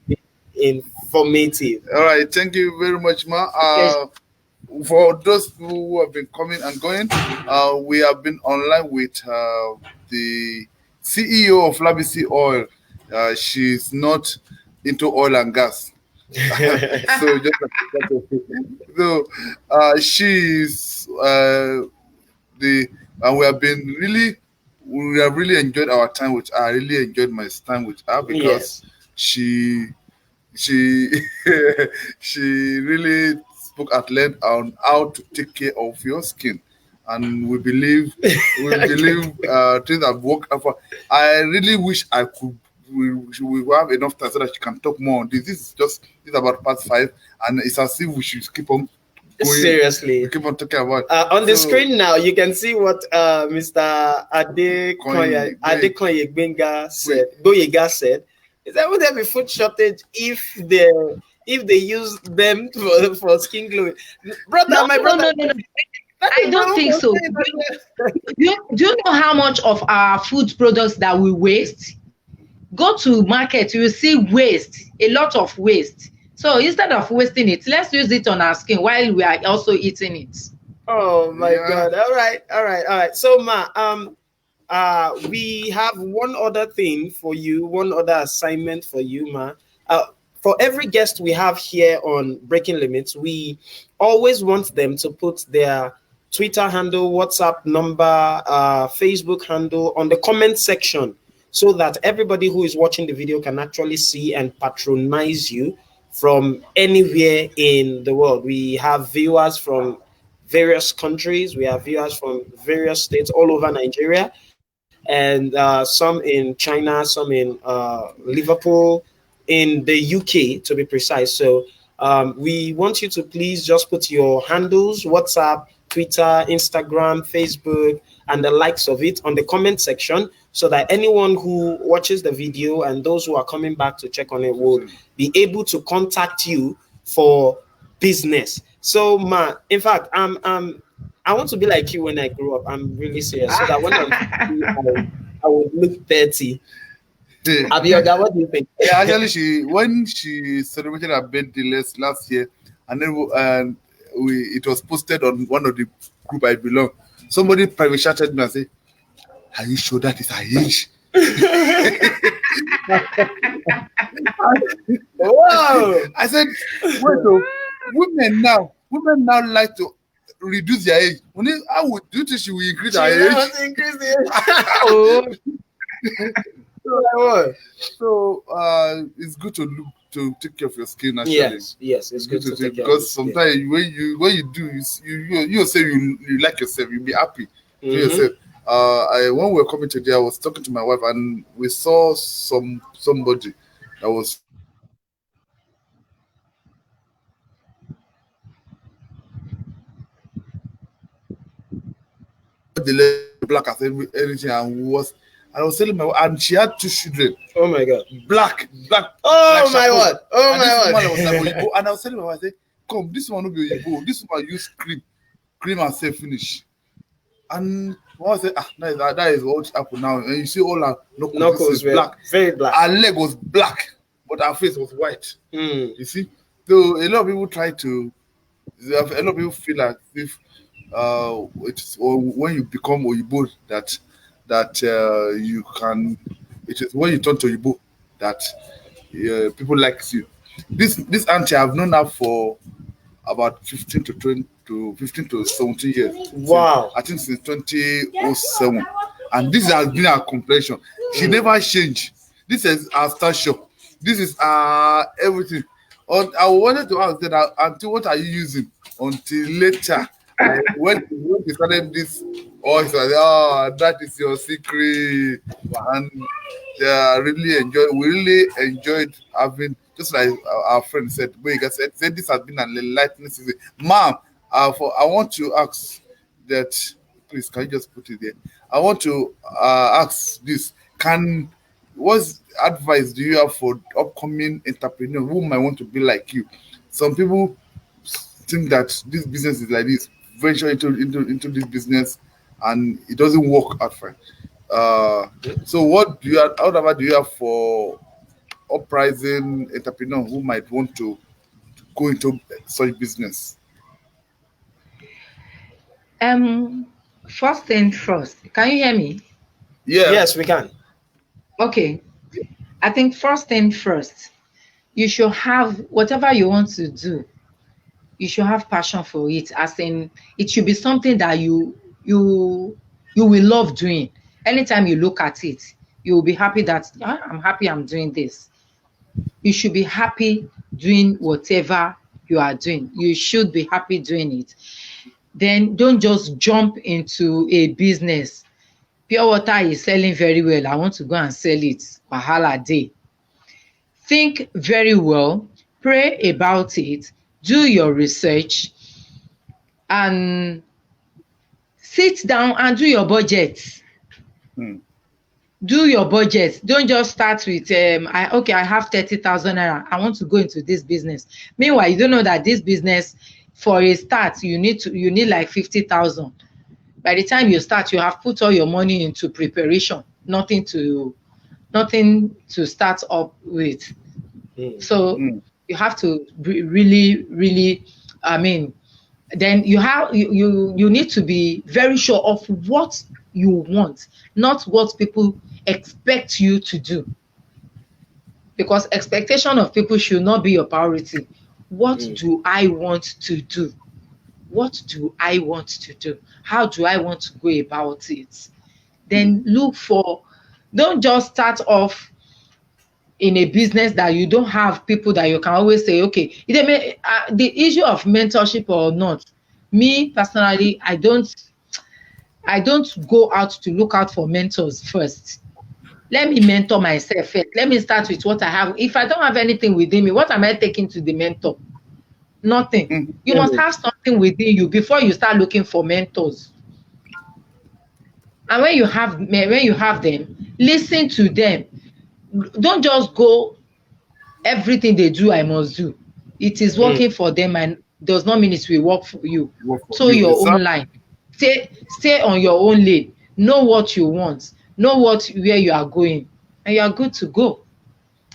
informative. All right, thank you very much, Ma. For those who have been coming and going, we have been online with the CEO of Labisi Oil. She's not into oil and gas. So she's and we have really enjoyed our time with her. I really enjoyed my time with her because she really spoke at length on how to take care of your skin, and we believe things have worked out for. I really wish we have enough time so that she can talk more on this. This is about part 5, and it's as if we should keep on going. Seriously, we keep on talking about on the screen now. You can see what Mr. Adekoye Gbenga said. Goyega said, "Is that would there be food shortage if they use them for skin glowing?" Brother, No. I don't think so. Do you know how much of our food products that we waste? Go to market, you will see waste, a lot of waste. So instead of wasting it, let's use it on our skin while we are also eating it. Oh my God! All right. So Ma, we have one other thing for you, one other assignment for you, Ma. For every guest we have here on Breaking Limits, we always want them to put their Twitter handle, WhatsApp number, Facebook handle on the comment section, so that everybody who is watching the video can actually see and patronize you from anywhere in the world. We have viewers from various countries. We have viewers from various states all over Nigeria, and some in China, some in Liverpool, in the UK to be precise. So we want you to please just put your handles, WhatsApp, Twitter, Instagram, Facebook, and the likes of it on the comment section, so that anyone who watches the video and those who are coming back to check on it will be able to contact you for business. So Ma, in fact, I want to be like you when I grow up. I'm really serious. So that when I will look 30. Abioga, what do you think? Yeah, actually, when she celebrated her birthday last year, and then it was posted on one of the group I belong. Somebody private chatted me and said, "Are you sure that is her age?" Wow! I said, "Wait, women now like to reduce their age. How would you think she will increase her age?" Increase the age. So it's good to take care of your skin. Actually, yes, it's good to take care because sometimes when you do, you say you like yourself, you'll be happy to yourself. When we were coming today, I was talking to my wife, and we saw somebody that was the leg black as everything, and I was telling my wife, and she had 2 children. Oh my God. Black. Oh like my God. Oh and my this God. woman was like, Oyibo, and I was telling my wife, I said, come, this one will be Oyibo. This one use cream and say finish. And I said, that is what happened now. And you see all her knuckles were black. Very black. Her leg was black, but her face was white. You see? So a lot of people a lot of people feel like if it's, or when you become Oyibo that you can, it is when you turn to Oyibo that people like you. This auntie, I've known her for about 15 to 17 years. Wow. I think since 2007. And this has been her complexion. She never changed. This is her stature. This is everything. I wanted to ask that, until what are you using? Until later, when we started this, he said, that is your secret. Wow. And we really enjoyed having, just like our friend said, said this has been an enlightening season. Ma'am, I want to ask that, please, can you just put it there? I want to ask this. What advice do you have for upcoming entrepreneurs who might want to be like you? Some people think that this business is like this, venture into this business, and it doesn't work out fine. So what do you have for uprising entrepreneurs who might want to go into such business? First thing first, can you hear me? Yeah. Yes, we can. Okay. I think first thing first, you should have whatever you want to do. You should have passion for it, as in it should be something that you will love doing. Anytime you look at it, you will be happy that I'm happy I'm doing this. You should be happy doing whatever you are doing. You should be happy doing it. Then don't just jump into a business. Pure water is selling very well. I want to go and sell it. Wahala day. Think very well. Pray about it. Do your research. And sit down and do your budget. Do your budget. Don't just start with I have 30,000 naira. I want to go into this business. Meanwhile, you don't know that this business, for a start, you need like 50,000. By the time you start, you have put all your money into preparation, nothing to start up with. So you have to really, then you need to be very sure of what you want, not what people expect you to do. Because expectation of people should not be your priority. What do I want to do? What do I want to do? How do I want to go about it? Then don't just start off in a business that you don't have people that you can always say, okay, the issue of mentorship or not, me personally, I don't go out to look out for mentors first. Let me mentor myself first. Let me start with what I have. If I don't have anything within me, what am I taking to the mentor? Nothing. You must have something within you before you start looking for mentors. And when you have them, listen to them. Don't just go, everything they do, I must do. It is working for them and does not mean it will work for you. So your own line. Stay on your own lane. Know what you want. Know where you are going. And you are good to go.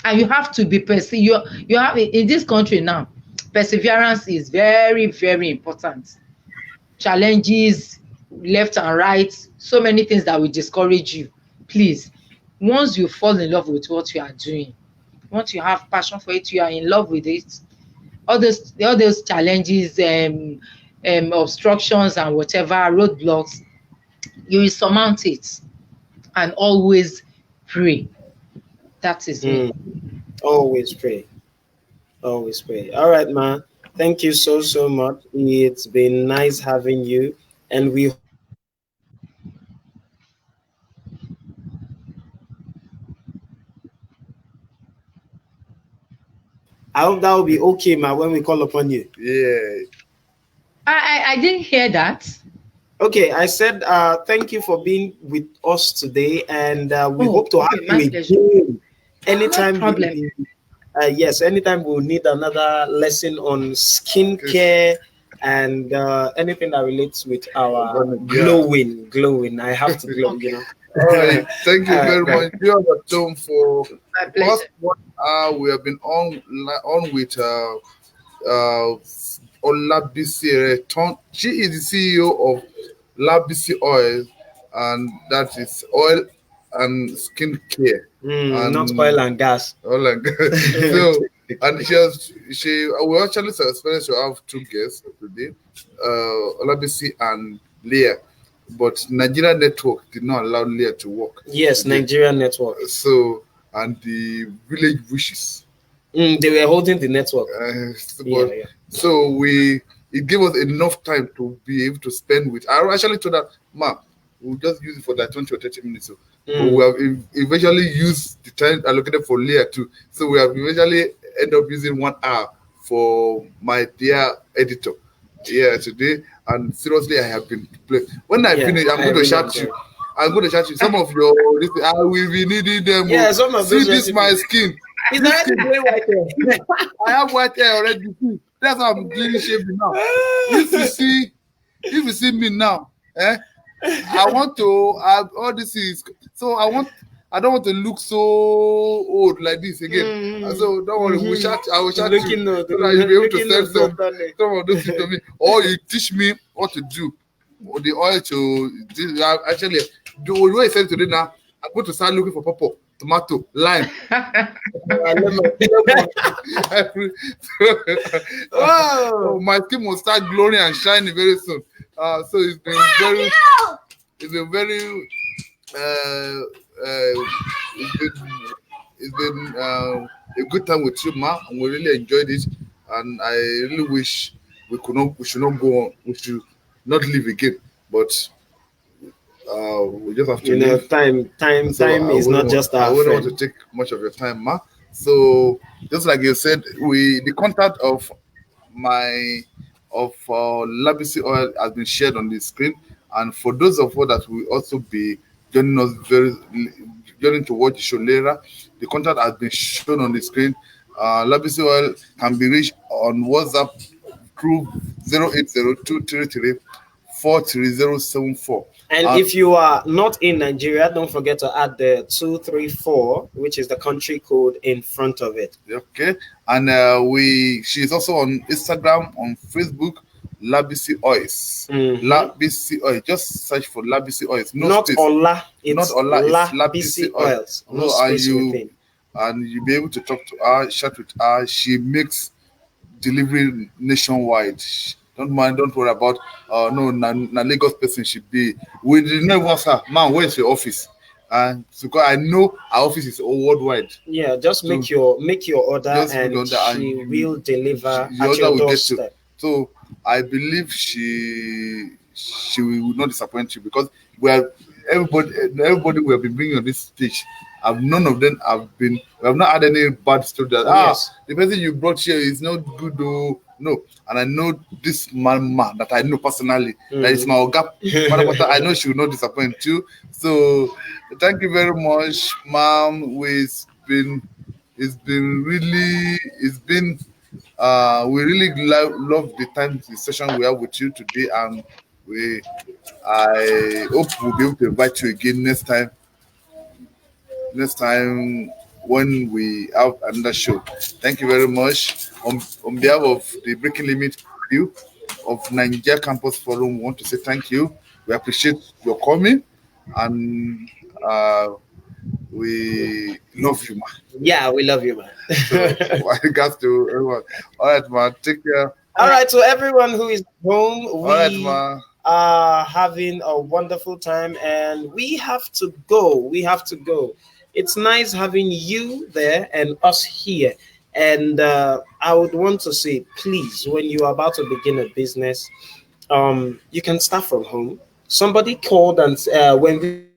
And you have to be persistent. You have in this country now, perseverance is very, very important. Challenges left and right, so many things that will discourage you. Please, once you fall in love with what you are doing, once you have passion for it, you are in love with it, all those challenges, obstructions and whatever, roadblocks, you will surmount it. And always pray. That is me. Always pray. Always pray. All right, man. Thank you so much. It's been nice having you. And I hope that will be okay, man, when we call upon you. Yeah. I didn't hear that. Okay, I said thank you for being with us today, and we Oh, hope to have okay, you my pleasure. again No anytime problem. yes, anytime we'll need another lesson on Okay. skincare and anything that relates with our Organic, yeah. glowing. I have to glow, Okay, All right. Thank you All right, very bye. much. You have a tone for my the past pleasure. 1 hour. We have been on with Olabisi Ton. She is the CEO of Labisi Oil, and that is oil and skin care. Not And oil and gas. all like so, and she we actually suspected to have two guests today, Olabisi and Leah, but Nigeria network did not allow Leah to work Yes, today. Nigerian network. So, and the village wishes. They were holding the network. Yeah, But yeah. so it gave us enough time to be able to spend with. I actually told her, "Ma, we'll just use it for like 20 or 30 minutes." So, but we have eventually used the time allocated for Leah too. So we have eventually end up using 1 hour for my dear editor. Yeah, today. And seriously, I have been playing. When I Yeah, finish, I'm I going to really shout enjoy you. it. I'm going to shout you. Some of your, I will be needing them. Yeah, Oh. some of See those this my recipes. skin. It's This already skin. doing white hair. I have white hair already. That's how I'm clean shaving now. If you see, if you see me now, I want to have all this is so I don't want to look so old like this again. So don't worry, I will chat you Looking old, so that you'll be able to looking send old, not done it. some of those things to me, or you teach me what to do. Or the oil actually the way you said today now, I'm going to start looking for purple, tomato, lime. Wow. So my skin will start glowing and shining very soon. So it's been very, uh, it's been, a good time with you, ma, and we really enjoyed it. And I really wish we should not go on, we should not leave again, but we just have to leave. Time So is not just I our wouldn't want to friend. take much of your time, ma. So just like you said, the contact of my Labisi oil has been shared on the screen, and for those of us that will also be joining us joining to watch the show later, the contact has been shown on the screen. Labisi oil can be reached on WhatsApp through 08023343074. And if you are not in Nigeria, don't forget to add the 234, which is the country code in front of it. Okay, and she's also on Instagram, on Facebook, Labisi Oils. Labisi Oil. Just search for Labisi Oils. No Not space. Ola, Not it's Ola. It's Labisi Labisi Oil. Oils. No So space within. and you'll be able to talk to her, chat with her. She makes delivery nationwide. Don't worry about no na Lagos person should be. We didn't know what's her man. Where's your office? And because I know our office is all worldwide. Yeah, just make your order Just and she will deliver the at order your will get to. doorstep. So I believe she will not disappoint you because everybody we have been bringing on this stage. None of them we have not had any bad story that Yes. the person you brought here is not good though. No, and I know this man that I know personally that is my oga. I know she will not disappoint you. So thank you very much, ma'am. We really love the session we have with you today, and I hope we'll be able to invite you again next time when we have another show. Thank you very much. On behalf of the Breaking Limit crew of Nigeria Campus Forum, we want to say thank you. We appreciate your coming, and we love you, man. Yeah, we love you, man. So, regards to everyone. All right, man. Take care. All right, so everyone who is home, All right, man. are having a wonderful time, and we have to go. It's nice having you there and us here. And I would want to say, please, when you are about to begin a business, you can start from home. Somebody called and when we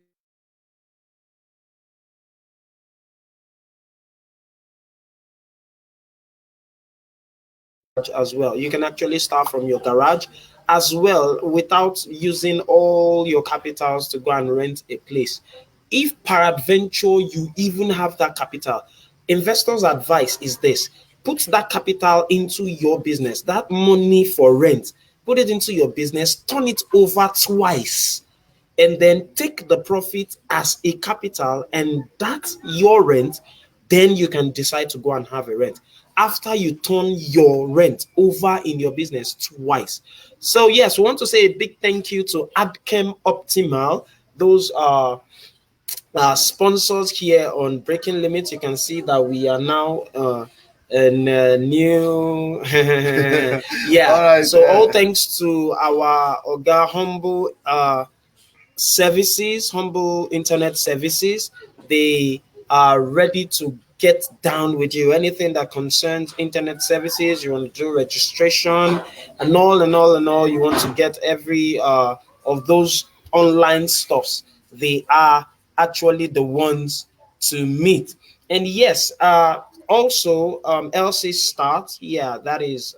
as well. You can actually start from your garage as well, without using all your capitals to go and rent a place. If peradventure you even have that capital, investors' advice is this: put that capital into your business, that money for rent, put it into your business, turn it over twice, and then take the profit as a capital, and that's your rent. Then you can decide to go and have a rent after you turn your rent over in your business twice. So yes, we want to say a big thank you to Adchem Optimal. Those are sponsors here on Breaking Limits. You can see that we are now in new yeah. All right. So all thanks to our Oga Humble services, Humble Internet Services. They are ready to get down with you. Anything that concerns internet services, you want to do registration and all and all and all, you want to get every of those online stuffs. They are actually the ones to meet. And yes, also LC Start, yeah, that is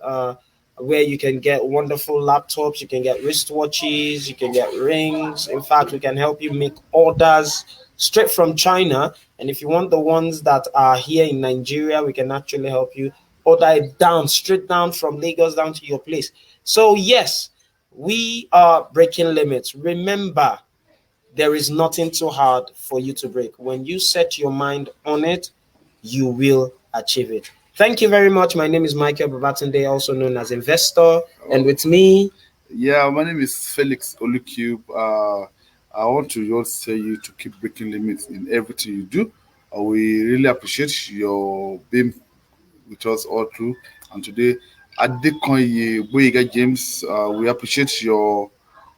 where you can get wonderful laptops, you can get wristwatches, you can get rings. In fact, we can help you make orders straight from China. And if you want the ones that are here in Nigeria, we can actually help you order it down, straight down from Lagos down to your place. So yes, we are breaking limits. Remember, there is nothing too hard for you to break. When you set your mind on it, you will achieve it. Thank you very much. My name is Michael Babatunde, also known as Investor. And with me, yeah, my name is Felixolucube. I want to just tell you to keep breaking limits in everything you do. We really appreciate your being with us all through. And today, Adekoye Boyega James, we appreciate your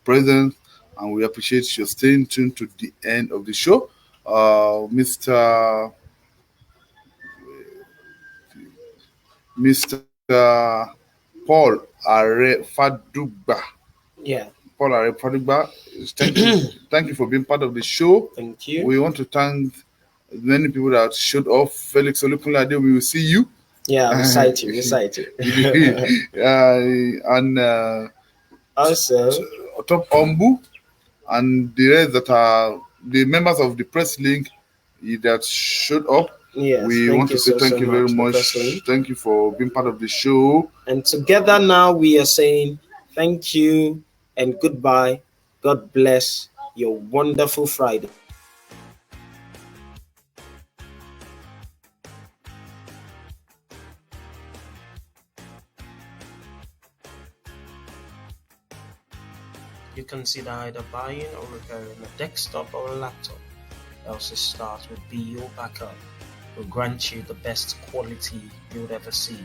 presence and we appreciate your staying tuned to the end of the show. Mr. Paul Are Fadugba. yeah, Paul Are Fadugba, thank you for being part of the show. thank you. We want to thank many people that showed up. Felixolucube, we will see you. Yeah, I'm excited. And Also, Top Ombu and the rest that are the members of the press link that showed up. yes, We want to say thank you very much. Professor. Thank you for being part of the show. And together now we are saying thank you and goodbye. God bless your wonderful Friday. You consider either buying or repairing a desktop or a laptop. LC Start will be your backup. Will grant you the best quality you'll ever see.